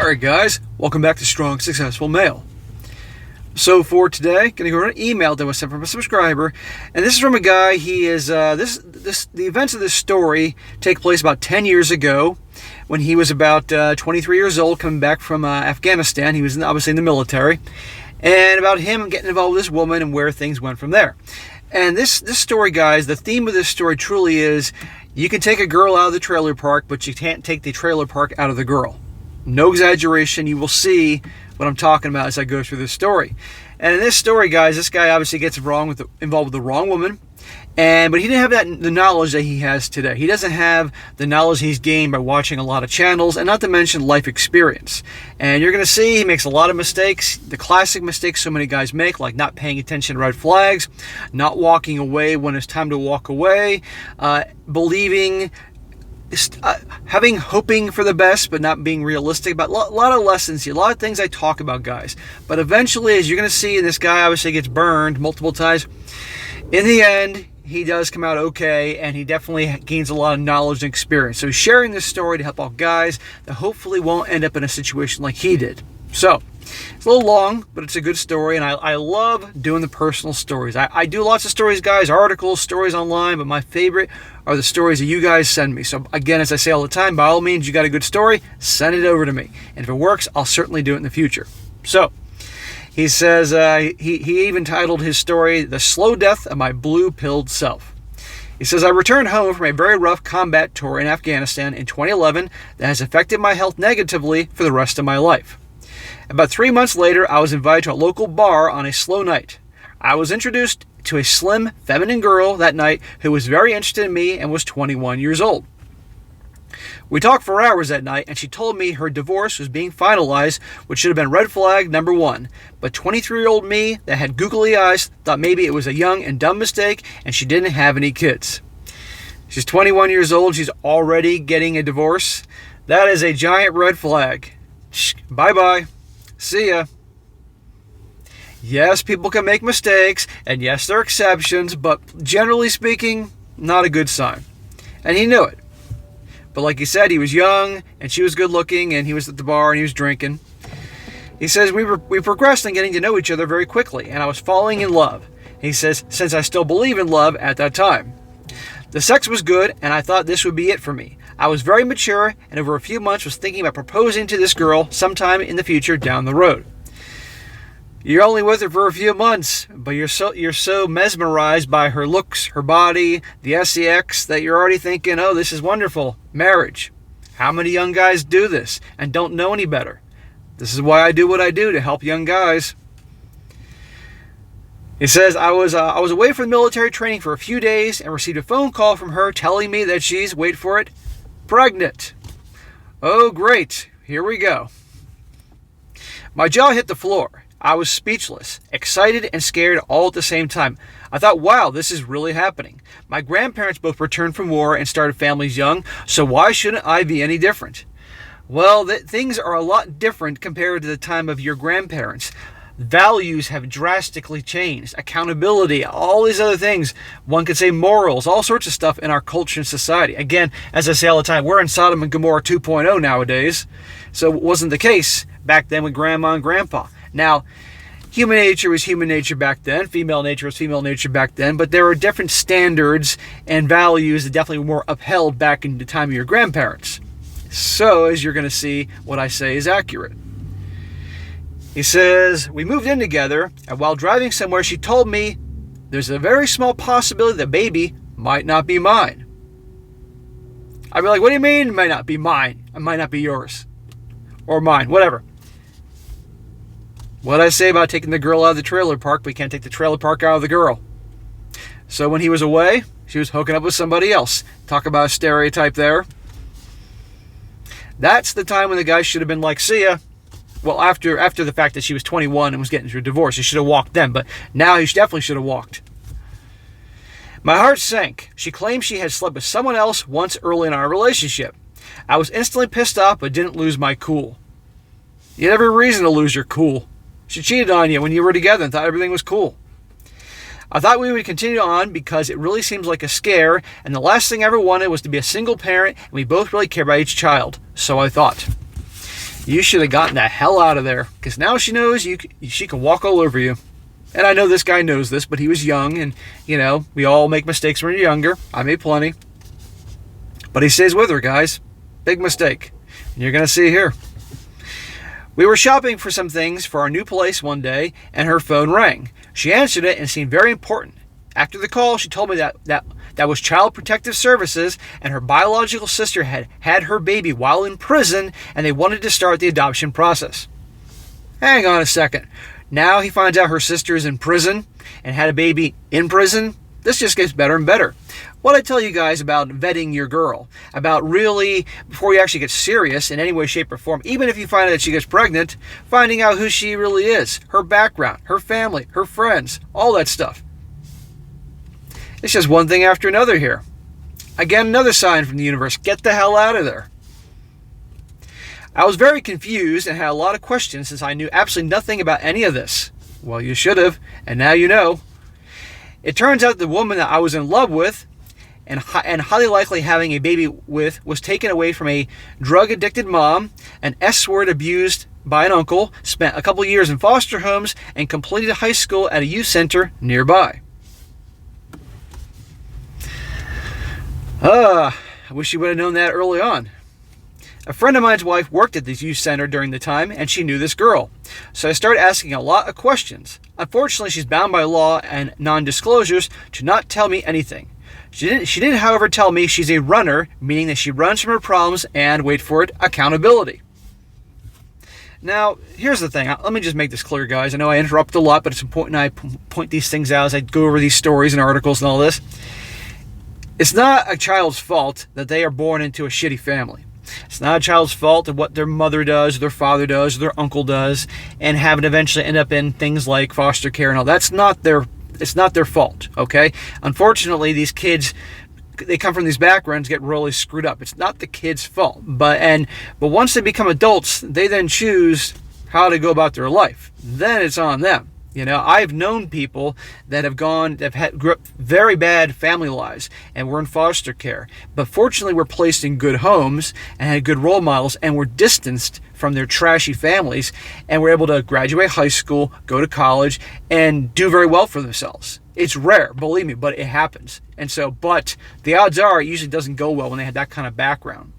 Alright guys, welcome back to Strong Successful Male. So for today, going to go over an email that was sent from a subscriber, and this is from a guy. He is the events of this story take place about 10 years ago, when he was about 23 years old, coming back from Afghanistan. He was obviously in the military, and about him getting involved with this woman and where things went from there. And this story, guys, the theme of this story truly is: you can take a girl out of the trailer park, but you can't take the trailer park out of the girl. No exaggeration. You will see what I'm talking about as I go through this story. And in this story, guys, this guy obviously gets involved with the wrong woman, but he didn't have the knowledge that he has today. He doesn't have the knowledge he's gained by watching a lot of channels, and not to mention life experience. And you're going to see he makes a lot of mistakes, the classic mistakes so many guys make, like not paying attention to red flags, not walking away when it's time to walk away, believing, hoping for the best but not being realistic. About a lot of lessons here, a lot of things I talk about, guys. But eventually, as you're going to see, this guy obviously gets burned multiple times. In the end, he does come out okay, and he definitely gains a lot of knowledge and experience. So he's sharing this story to help out guys that hopefully won't end up in a situation like he did. So it's a little long, but it's a good story, and I love doing the personal stories. I do lots of stories, guys, articles, stories online, but my favorite are the stories that you guys send me. So again, as I say all the time, by all means, you got a good story, send it over to me. And if it works, I'll certainly do it in the future. So he says, he even titled his story, "The Slow Death of My Blue-Pilled Self." He says, "I returned home from a very rough combat tour in Afghanistan in 2011 that has affected my health negatively for the rest of my life. About 3 months later, I was invited to a local bar on a slow night. I was introduced to a slim, feminine girl that night who was very interested in me and was 21 years old. We talked for hours that night, and she told me her divorce was being finalized, which should have been red flag number one. But 23-year-old me that had googly eyes thought maybe it was a young and dumb mistake, and she didn't have any kids. She's 21 years old. She's already getting a divorce. That is a giant red flag. Bye-bye. See ya." Yes, people can make mistakes, and yes, there are exceptions, but generally speaking, not a good sign. And he knew it. But like he said, he was young, and she was good looking, and he was at the bar, and he was drinking. He says, we progressed in getting to know each other very quickly, and I was falling in love. He says, since I still believe in love at that time. The sex was good, and I thought this would be it for me. I was very mature, and over a few months was thinking about proposing to this girl sometime in the future down the road. You're only with her for a few months, but you're so mesmerized by her looks, her body, the sex, that you're already thinking, oh, this is wonderful. Marriage. How many young guys do this and don't know any better? This is why I do what I do, to help young guys. He says, I was away from military training for a few days and received a phone call from her telling me that she's, wait for it, pregnant. Oh, great. Here we go. My jaw hit the floor. I was speechless, excited and scared all at the same time. I thought, wow, this is really happening. My grandparents both returned from war and started families young, so why shouldn't I be any different? Well, things are a lot different compared to the time of your grandparents. Values have drastically changed. Accountability, all these other things. One could say morals, all sorts of stuff in our culture and society. Again, as I say all the time, we're in Sodom and Gomorrah 2.0 nowadays. So it wasn't the case back then with grandma and grandpa. Now, human nature was human nature back then. Female nature was female nature back then. But there are different standards and values that definitely were more upheld back in the time of your grandparents. So, as you're going to see, what I say is accurate. He says, we moved in together, and while driving somewhere, she told me there's a very small possibility that baby might not be mine. I'd be like, what do you mean it might not be mine? It might not be yours. Or mine, whatever. What I say about taking the girl out of the trailer park, we can't take the trailer park out of the girl. So when he was away, she was hooking up with somebody else. Talk about a stereotype there. That's the time when the guy should have been like, see ya. Well, after the fact that she was 21 and was getting through a divorce, he should have walked then, but now he definitely should have walked. My heart sank. She claimed she had slept with someone else once early in our relationship. I was instantly pissed off, but didn't lose my cool. You had every reason to lose your cool. She cheated on you when you were together and thought everything was cool. I thought we would continue on because it really seems like a scare, and the last thing I ever wanted was to be a single parent, and we both really care about each child. So I thought. You should have gotten the hell out of there, because now she knows she can walk all over you. And I know this guy knows this, but he was young, and, we all make mistakes when you're younger. I made plenty. But he stays with her, guys. Big mistake. And you're going to see here. We were shopping for some things for our new place one day, and her phone rang. She answered it and seemed very important. After the call, she told me that was Child Protective Services, and her biological sister had her baby while in prison, and they wanted to start the adoption process. Hang on a second. Now he finds out her sister is in prison and had a baby in prison? This just gets better and better. What I tell you guys about vetting your girl, about really, before you actually get serious in any way, shape, or form, even if you find out that she gets pregnant, finding out who she really is, her background, her family, her friends, all that stuff. It's just one thing after another here. Again, another sign from the universe. Get the hell out of there. I was very confused and had a lot of questions since I knew absolutely nothing about any of this. Well, you should have, and now you know. It turns out the woman that I was in love with and highly likely having a baby with was taken away from a drug-addicted mom, an S-word abused by an uncle, spent a couple years in foster homes, and completed high school at a youth center nearby. I wish you would have known that early on. A friend of mine's wife worked at this youth center during the time, and she knew this girl. So I started asking a lot of questions. Unfortunately, she's bound by law and non-disclosures to not tell me anything. She didn't, however, tell me she's a runner, meaning that she runs from her problems and, wait for it, accountability. Now, here's the thing. Let me just make this clear, guys. I know I interrupt a lot, but it's important I point these things out as I go over these stories and articles and all this. It's not a child's fault that they are born into a shitty family. It's not a child's fault of what their mother does, or their father does, or their uncle does, and have it eventually end up in things like foster care and all. It's not their fault, okay? Unfortunately, these kids, they come from these backgrounds, get really screwed up. It's not the kid's fault. But once they become adults, they then choose how to go about their life. Then it's on them. I've known people that grew up very bad family lives and were in foster care. But fortunately, were placed in good homes and had good role models and were distanced from their trashy families and were able to graduate high school, go to college, and do very well for themselves. It's rare, believe me, but it happens. But the odds are it usually doesn't go well when they have that kind of background.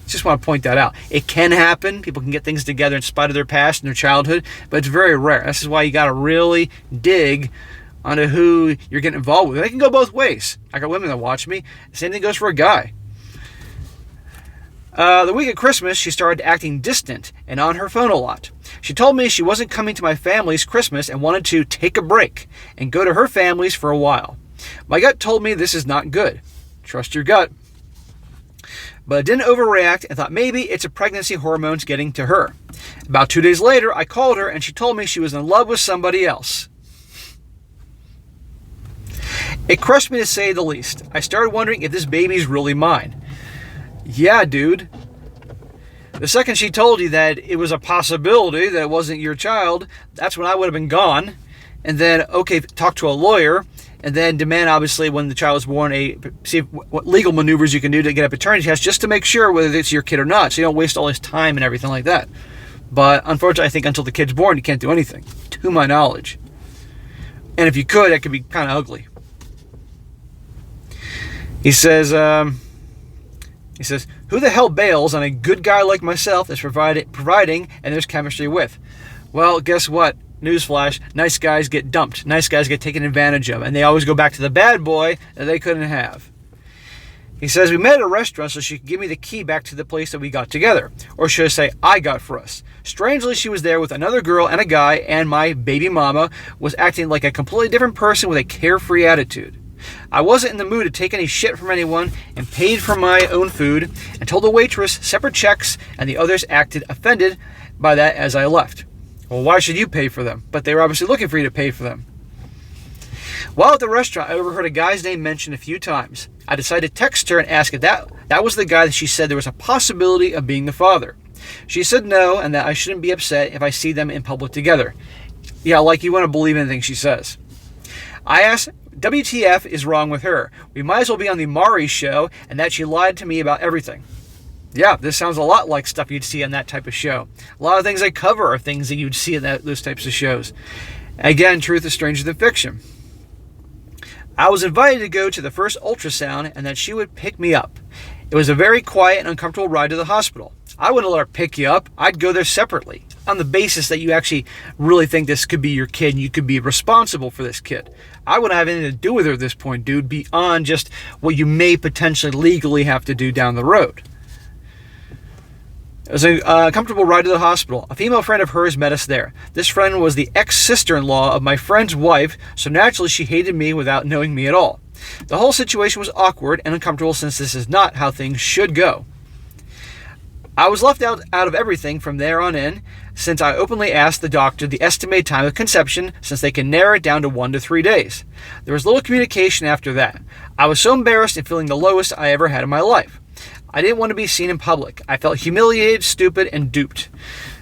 Just want to point that out. It can happen. People can get things together in spite of their past and their childhood, but it's very rare. This is why you got to really dig onto who you're getting involved with. They can go both ways. I got women that watch me. The same thing goes for a guy. The week of Christmas, she started acting distant and on her phone a lot. She told me she wasn't coming to my family's Christmas and wanted to take a break and go to her family's for a while. My gut told me this is not good. Trust your gut. But I didn't overreact and thought maybe it's a pregnancy hormones getting to her. About 2 days later, I called her and she told me she was in love with somebody else. It crushed me to say the least. I started wondering if this baby's really mine. Yeah, dude. The second she told you that it was a possibility that it wasn't your child, that's when I would have been gone. And then, okay, talk to a lawyer. And then demand, obviously, when the child is born, see what legal maneuvers you can do to get a paternity test just to make sure whether it's your kid or not, so you don't waste all this time and everything like that. But unfortunately, I think until the kid's born, you can't do anything, to my knowledge. And if you could, that could be kind of ugly. He says, who the hell bails on a good guy like myself that's providing and there's chemistry with? Well, guess what? Newsflash, nice guys get dumped. Nice guys get taken advantage of. And they always go back to the bad boy that they couldn't have. He says, we met at a restaurant so she could give me the key back to the place that we got together. Or should I say, I got for us. Strangely, she was there with another girl and a guy, and my baby mama was acting like a completely different person with a carefree attitude. I wasn't in the mood to take any shit from anyone and paid for my own food and told the waitress separate checks, and the others acted offended by that as I left. Well, why should you pay for them? But they were obviously looking for you to pay for them. While at the restaurant, I overheard a guy's name mentioned a few times. I decided to text her and ask if that was the guy that she said there was a possibility of being the father. She said no, and that I shouldn't be upset if I see them in public together. Yeah, like you want to believe anything she says. I asked, WTF is wrong with her? We might as well be on the Maury show, and that she lied to me about everything. Yeah, this sounds a lot like stuff you'd see on that type of show. A lot of things I cover are things that you'd see in those types of shows. Again, truth is stranger than fiction. I was invited to go to the first ultrasound and that she would pick me up. It was a very quiet and uncomfortable ride to the hospital. I wouldn't let her pick you up. I'd go there separately on the basis that you actually really think this could be your kid and you could be responsible for this kid. I wouldn't have anything to do with her at this point, dude, beyond just what you may potentially legally have to do down the road. It was a comfortable ride to the hospital. A female friend of hers met us there. This friend was the ex-sister-in-law of my friend's wife, so naturally she hated me without knowing me at all. The whole situation was awkward and uncomfortable since this is not how things should go. I was left out of everything from there on in, since I openly asked the doctor the estimated time of conception, since they can narrow it down to 1 to 3 days. There was little communication after that. I was so embarrassed and feeling the lowest I ever had in my life. I didn't want to be seen in public. I felt humiliated, stupid, and duped.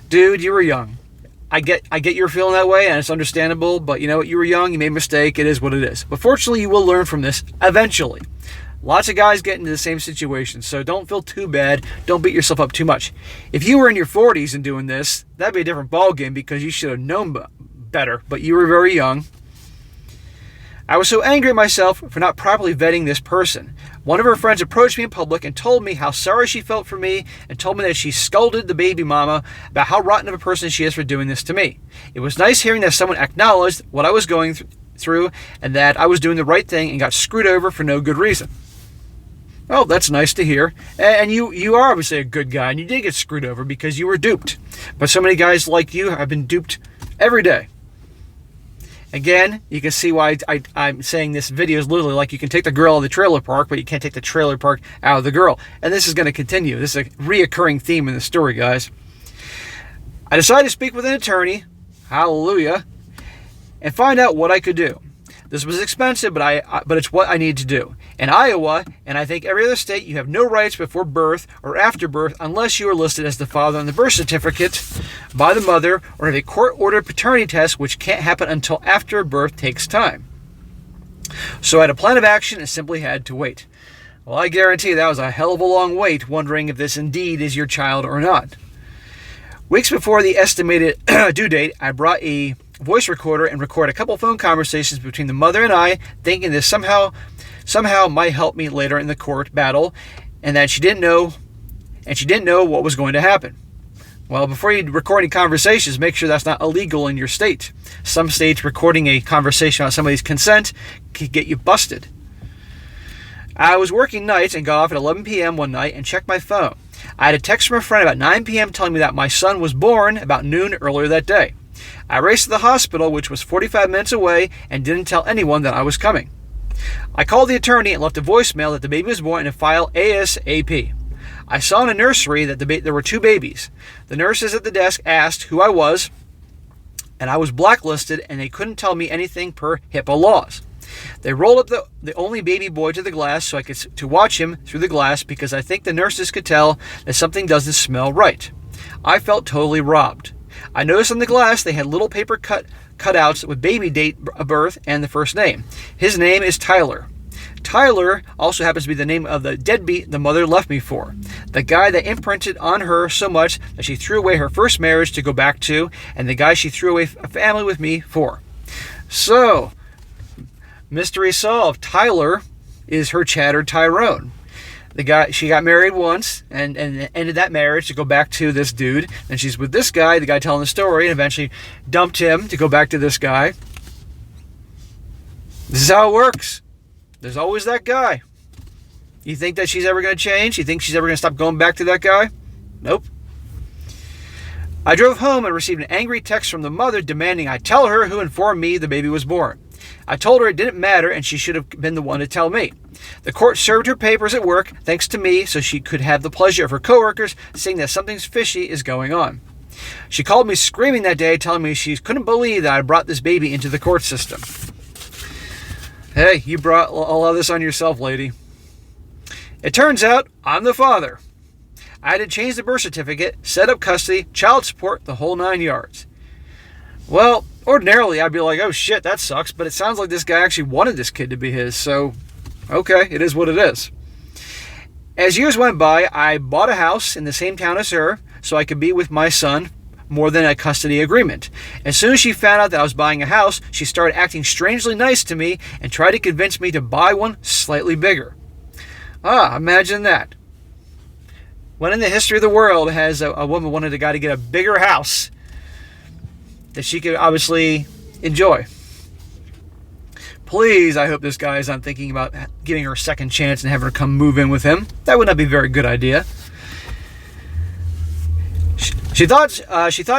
Dude, you were young. I get you're feeling that way, and it's understandable, but you know what? You were young, you made a mistake, it is what it is. But fortunately, you will learn from this eventually. Lots of guys get into the same situation, so don't feel too bad. Don't beat yourself up too much. If you were in your 40s and doing this, that'd be a different ballgame because you should have known better, but you were very young. I was so angry at myself for not properly vetting this person. One of her friends approached me in public and told me how sorry she felt for me and told me that she scolded the baby mama about how rotten of a person she is for doing this to me. It was nice hearing that someone acknowledged what I was going through and that I was doing the right thing and got screwed over for no good reason. Oh, that's nice to hear. And you are obviously a good guy, and you did get screwed over because you were duped. But so many guys like you have been duped every day. Again, you can see why I'm saying this video is literally like you can take the girl out of the trailer park, but you can't take the trailer park out of the girl. And this is going to continue. This is a reoccurring theme in the story, guys. I decided to speak with an attorney, hallelujah, and find out what I could do. This was expensive, but it's what I need to do. In Iowa, and I think every other state, you have no rights before birth or after birth unless you are listed as the father on the birth certificate by the mother or have a court-ordered paternity test, which can't happen until after birth takes time. So I had a plan of action and simply had to wait. Well, I guarantee that was a hell of a long wait, wondering if this indeed is your child or not. Weeks before the estimated due date, I brought a voice recorder and recorded a couple phone conversations between the mother and I, thinking this somehow might help me later in the court battle, and that she didn't know what was going to happen. Well, before you record any conversations, make sure that's not illegal in your state. Some states recording a conversation on somebody's consent could get you busted. I was working nights and got off at 11 p.m. one night and checked my phone. I had a text from a friend about 9 p.m. telling me that my son was born about noon earlier that day. I raced to the hospital, which was 45 minutes away, and didn't tell anyone that I was coming. I called the attorney and left a voicemail that the baby was born in a file ASAP. I saw in a nursery that there were 2 babies. The nurses at the desk asked who I was, and I was blacklisted, and they couldn't tell me anything per HIPAA laws. They rolled up the only baby boy to the glass so I could to watch him through the glass because I think the nurses could tell that something doesn't smell right. I felt totally robbed. I noticed on the glass they had little paper cutouts with baby date of birth and the first name. His name is Tyler. Tyler also happens to be the name of the deadbeat the mother left me for. The guy that imprinted on her so much that she threw away her first marriage to go back to, and the guy she threw away a family with me for. So, mystery solved. Tyler is her chattered Tyrone. The guy, she got married once and ended that marriage to go back to this dude. And she's with this guy, the guy telling the story, and eventually dumped him to go back to this guy. This is how it works. There's always that guy. You think that she's ever going to change? You think she's ever going to stop going back to that guy? Nope. I drove home and received an angry text from the mother demanding I tell her who informed me the baby was born. I told her it didn't matter and she should have been the one to tell me. The court served her papers at work, thanks to me, so she could have the pleasure of her coworkers seeing that something fishy is going on. She called me screaming that day, telling me she couldn't believe that I brought this baby into the court system. Hey, you brought all of this on yourself, lady. It turns out I'm the father. I had to change the birth certificate, set up custody, child support, the whole 9 yards. Well, ordinarily I'd be like, oh shit, that sucks, but it sounds like this guy actually wanted this kid to be his, so okay, it is what it is. As years went by, I bought a house in the same town as her so I could be with my son more than a custody agreement. As soon as she found out that I was buying a house, she started acting strangely nice to me and tried to convince me to buy one slightly bigger. Imagine that. When in the history of the world has a woman wanted a guy to get a bigger house that she could obviously enjoy? Please, I hope this guy is not thinking about giving her a second chance and having her come move in with him. That would not be a very good idea. She thought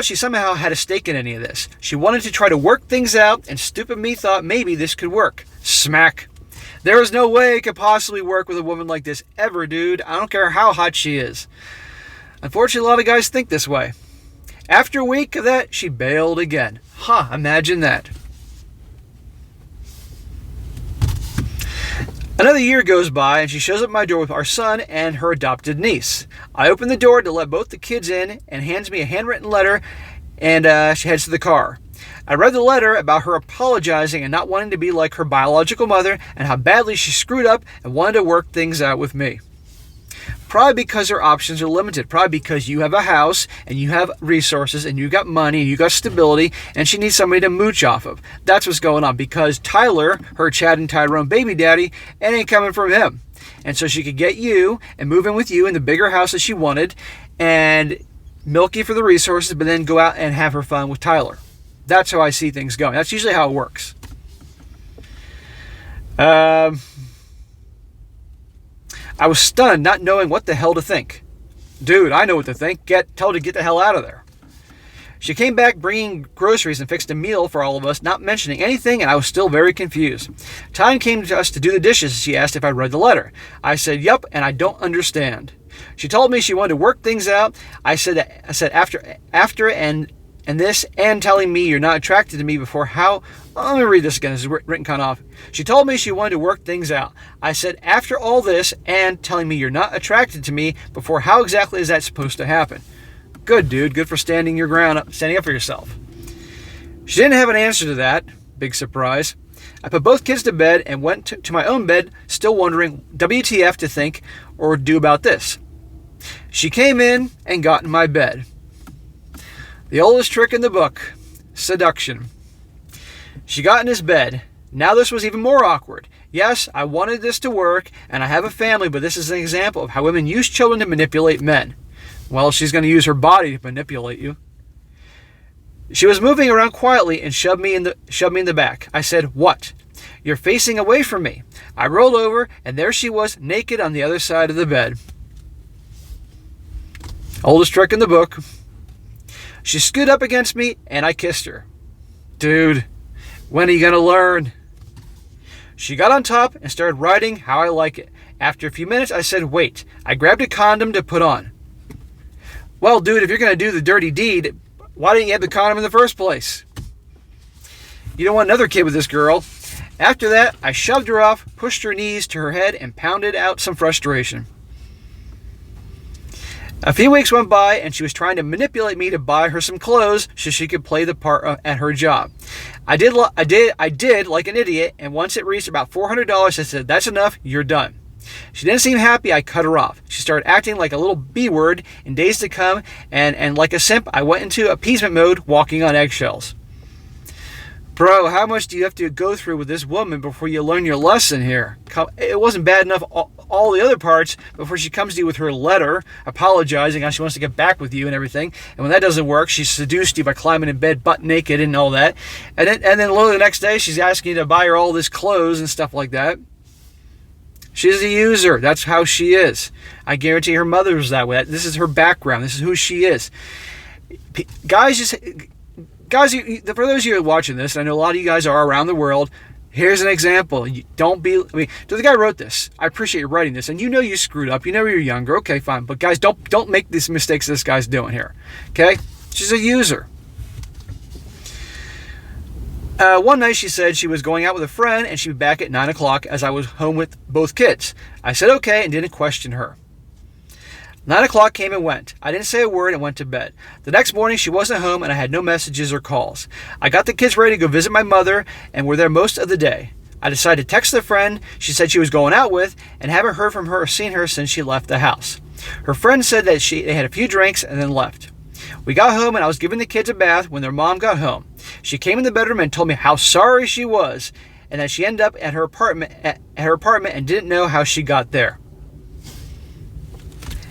she somehow had a stake in any of this. She wanted to try to work things out, and stupid me thought maybe this could work. Smack. There is no way it could possibly work with a woman like this ever, dude. I don't care how hot she is. Unfortunately, a lot of guys think this way. After a week of that, she bailed again. Imagine that. Another year goes by, and she shows up at my door with our son and her adopted niece. I open the door to let both the kids in and hands me a handwritten letter, and she heads to the car. I read the letter about her apologizing and not wanting to be like her biological mother and how badly she screwed up and wanted to work things out with me. Probably because her options are limited. Probably because you have a house and you have resources and you got money and you got stability and she needs somebody to mooch off of. That's what's going on. Because Tyler, her Chad and Tyrone baby daddy, it ain't coming from him. And so she could get you and move in with you in the bigger house that she wanted and milk you for the resources, but then go out and have her fun with Tyler. That's how I see things going. That's usually how it works. I was stunned, not knowing what the hell to think. Dude, I know what to think. Tell her to get the hell out of there. She came back bringing groceries and fixed a meal for all of us, not mentioning anything, and I was still very confused. Time came to us to do the dishes. She asked if I read the letter. I said, yup, and I don't understand. She told me she wanted to work things out. I said after and this, and telling me you're not attracted to me before how... Let me read this again. This is written kind of off. She told me she wanted to work things out. I said, after all this, and telling me you're not attracted to me before how exactly is that supposed to happen? Good, dude. Good for standing your ground, standing up for yourself. She didn't have an answer to that. Big surprise. I put both kids to bed and went to my own bed, still wondering WTF to think or do about this. She came in and got in my bed. The oldest trick in the book, seduction. She got in his bed. Now this was even more awkward. Yes, I wanted this to work, and I have a family, but this is an example of how women use children to manipulate men. Well, she's going to use her body to manipulate you. She was moving around quietly and shoved me in the back. I said, "What? You're facing away from me." I rolled over, and there she was, naked on the other side of the bed. Oldest trick in the book. She stood up against me, and I kissed her. Dude, when are you going to learn? She got on top and started writing how I like it. After a few minutes, I said, wait. I grabbed a condom to put on. Well, dude, if you're going to do the dirty deed, why didn't you have the condom in the first place? You don't want another kid with this girl. After that, I shoved her off, pushed her knees to her head, and pounded out some frustration. A few weeks went by, and she was trying to manipulate me to buy her some clothes so she could play the part at her job. I did like an idiot, and once it reached about $400, I said, "That's enough. You're done." She didn't seem happy. I cut her off. She started acting like a little B-word in days to come, and like a simp, I went into appeasement mode, walking on eggshells. Bro, how much do you have to go through with this woman before you learn your lesson here? It wasn't bad enough all the other parts before she comes to you with her letter apologizing how she wants to get back with you and everything. And when that doesn't work, she seduced you by climbing in bed butt naked and all that. And then literally the next day, she's asking you to buy her all this clothes and stuff like that. She's a user. That's how she is. I guarantee her mother was that way. This is her background. This is who she is. Guys, for those of you watching this, I know a lot of you guys are around the world. Here's an example. The guy wrote this. I appreciate you writing this, and you know you screwed up. You know you're younger. Okay, fine. But guys, don't make these mistakes this guy's doing here. Okay? She's a user. One night she said she was going out with a friend, and she'd be back at 9 o'clock as I was home with both kids. I said okay and didn't question her. 9 o'clock came and went. I didn't say a word and went to bed. The next morning, she wasn't home and I had no messages or calls. I got the kids ready to go visit my mother and were there most of the day. I decided to text the friend she said she was going out with and haven't heard from her or seen her since she left the house. Her friend said that they had a few drinks and then left. We got home and I was giving the kids a bath when their mom got home. She came in the bedroom and told me how sorry she was and that she ended up at her apartment and didn't know how she got there.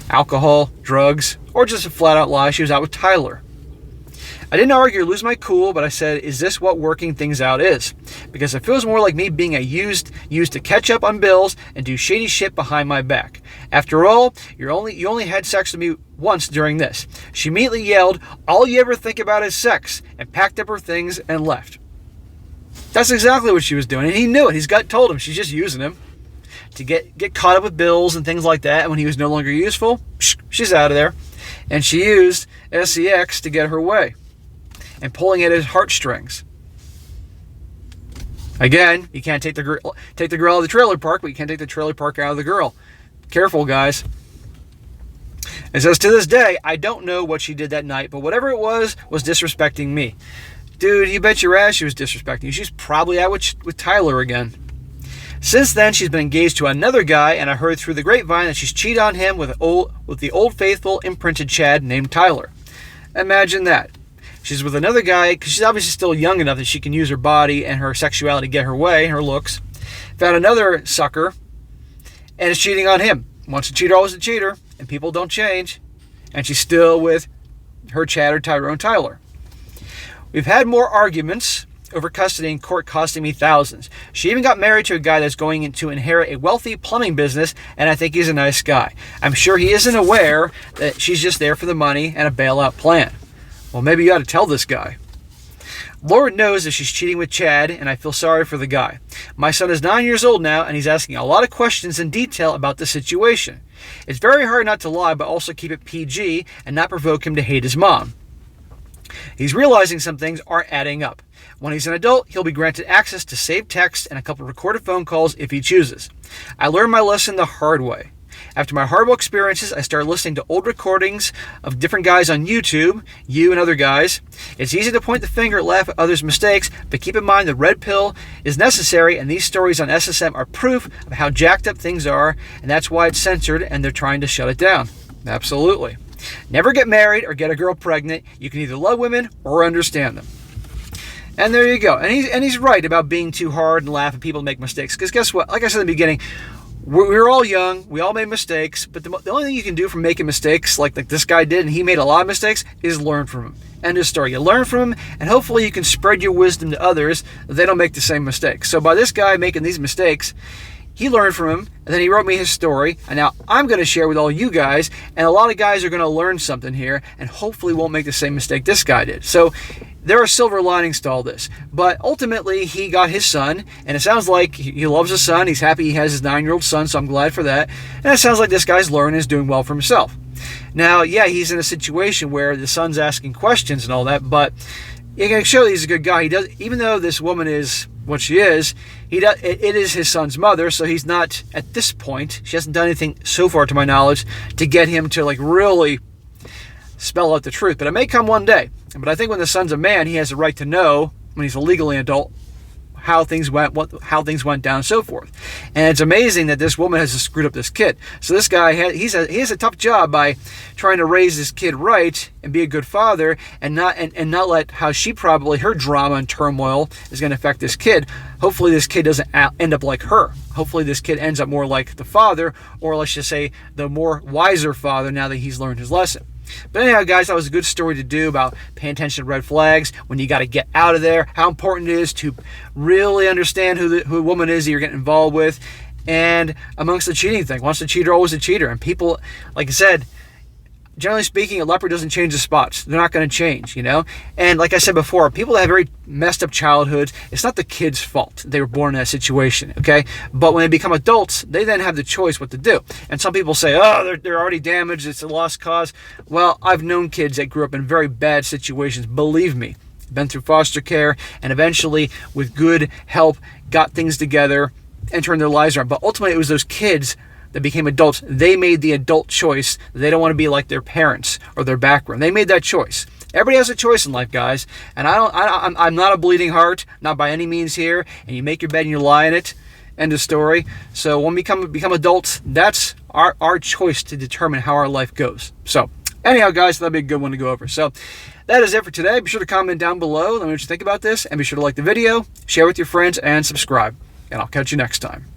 Alcohol, drugs, or just a flat out lie. She was out with Tyler. I didn't argue or lose my cool, but I said, is this what working things out is? Because it feels more like me being used to catch up on bills and do shady shit behind my back. After all, you only had sex with me once during this. She immediately yelled, all you ever think about is sex, and packed up her things and left. That's exactly what she was doing, and he knew it. His gut told him she's just using him to get caught up with bills and things like that. And when he was no longer useful, she's out of there. And she used sex to get her way and pulling at his heartstrings. Again, you can't take the girl out of the trailer park, but you can't take the trailer park out of the girl. Careful, guys. It says, to this day, I don't know what she did that night, but whatever it was disrespecting me. Dude, you bet your ass she was disrespecting you. She's probably out with Tyler again. Since then, she's been engaged to another guy, and I heard through the grapevine that she's cheated on him with the old faithful imprinted Chad named Tyler. Imagine that. She's with another guy because she's obviously still young enough that she can use her body and her sexuality to get her way, her looks. Found another sucker and is cheating on him. Once a cheater, always a cheater, and people don't change. And she's still with her Chad or Tyrone Tyler. We've had more arguments over custody in court costing me thousands. She even got married to a guy that's going to inherit a wealthy plumbing business, and I think he's a nice guy. I'm sure he isn't aware that she's just there for the money and a bailout plan. Well, maybe you ought to tell this guy. Lord knows that she's cheating with Chad, and I feel sorry for the guy. My son is 9 years old now, and he's asking a lot of questions in detail about the situation. It's very hard not to lie, but also keep it PG and not provoke him to hate his mom. He's realizing some things aren't adding up. When he's an adult, he'll be granted access to saved text and a couple of recorded phone calls if he chooses. I learned my lesson the hard way. After my horrible experiences, I started listening to old recordings of different guys on YouTube, you and other guys. It's easy to point the finger and laugh at others' mistakes, but keep in mind the red pill is necessary, and these stories on SSM are proof of how jacked up things are, and that's why it's censored and they're trying to shut it down. Absolutely. Never get married or get a girl pregnant. You can either love women or understand them. And there you go. And he's right about being too hard and laugh at people make mistakes. Because guess what? Like I said in the beginning, we're all young. We all made mistakes. But the only thing you can do from making mistakes like this guy did, and he made a lot of mistakes, is learn from him. End of story. You learn from him, and hopefully you can spread your wisdom to others that they don't make the same mistakes. So by this guy making these mistakes, he learned from him, and then he wrote me his story, and now I'm going to share with all you guys, and a lot of guys are going to learn something here, and hopefully won't make the same mistake this guy did. So there are silver linings to all this, but ultimately he got his son, and it sounds like he loves his son. He's happy he has his 9-year-old son, so I'm glad for that, and it sounds like this guy's learning and is doing well for himself. Now, yeah, he's in a situation where the son's asking questions and all that, but you can show he's a good guy. He does, even though this woman is what she is, it is his son's mother, so he's not, at this point, she hasn't done anything so far to my knowledge to get him to really spell out the truth. But it may come one day. But I think when the son's a man, he has a right to know, when he's a legally adult, how things went down, and so forth. And it's amazing that this woman has screwed up this kid. So this guy he has a tough job by trying to raise this kid right and be a good father, and not let how she probably, her drama and turmoil is going to affect this kid. Hopefully this kid doesn't end up like her. Hopefully this kid ends up more like the father, or let's just say the more wiser father now that he's learned his lesson. But anyhow, guys, that was a good story to do about paying attention to red flags, when you got to get out of there, how important it is to really understand who a woman is that you're getting involved with, and amongst the cheating thing. Once a cheater, always a cheater. And people, like I said, generally speaking, a leopard doesn't change the spots. They're not going to change, And like I said before, people that have very messed up childhoods, it's not the kid's fault they were born in that situation, okay? But when they become adults, they then have the choice what to do. And some people say, oh, they're already damaged, it's a lost cause. Well, I've known kids that grew up in very bad situations, believe me. Been through foster care, and eventually, with good help, got things together and turned their lives around. But ultimately, it was those kids that became adults. They made the adult choice. They don't want to be like their parents or their background. They made that choice. Everybody has a choice in life, guys. And I'm not a bleeding heart, not by any means here. And you make your bed and you lie in it. End of story. So when we become adults, that's our choice to determine how our life goes. So anyhow, guys, that'd be a good one to go over. So that is it for today. Be sure to comment down below. Let me know what you think about this. And be sure to like the video, share with your friends, and subscribe. And I'll catch you next time.